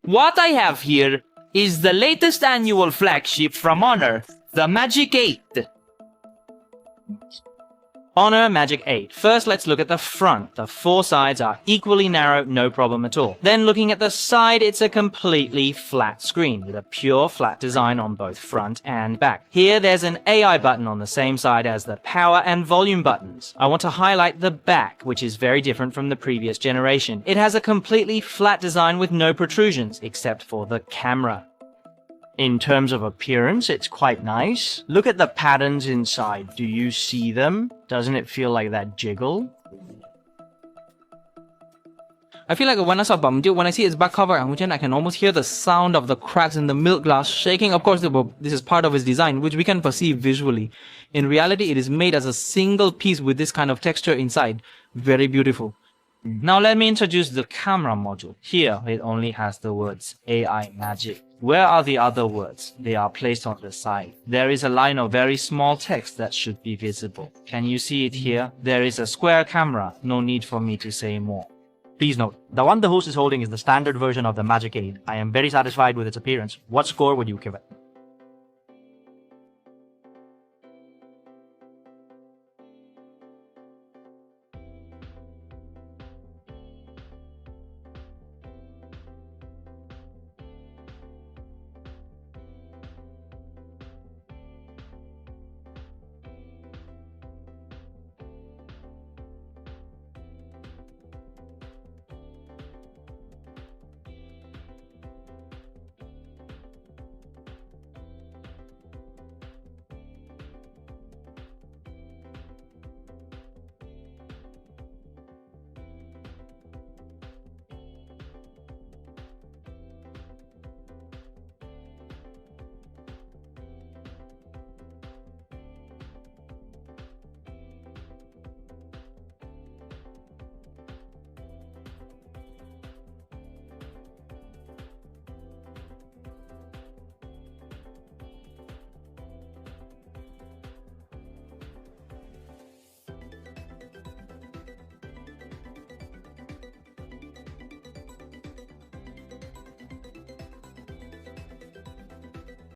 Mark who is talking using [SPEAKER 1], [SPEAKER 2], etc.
[SPEAKER 1] What I have here is the latest annual flagship from Honor, the Magic 8. Honor Magic 8. First, let's look at the front. The four sides are equally narrow, no problem at all. Then looking at the side, it's a completely flat screen with a pure flat design on both front and back. Here, there's an AI button on the same side as the power and volume buttons. I want to highlight the back, which is very different from the previous generation. It has a completely flat design with no protrusions, except for the camera. In terms of appearance, it's quite nice. Look at the patterns inside. Do you see them? Doesn't it feel like that jiggle?
[SPEAKER 2] I feel like when I saw Bumdil, when I see its back cover, I can almost hear the sound of the cracks in the milk glass shaking. Of course, this is part of its design, which we can perceive visually. In reality, it is made as a single piece with this kind of texture inside. Very beautiful.
[SPEAKER 1] Now let me introduce the camera module. Here, it only has the words AI Magic. Where are the other words? They are placed on the side. There is a line of very small text that should be visible. Can you see it here? There is a square camera. No need for me to say more.
[SPEAKER 3] Please note, the one the host is holding is the standard version of the Magic 8. I am very satisfied with its appearance. What score would you give it?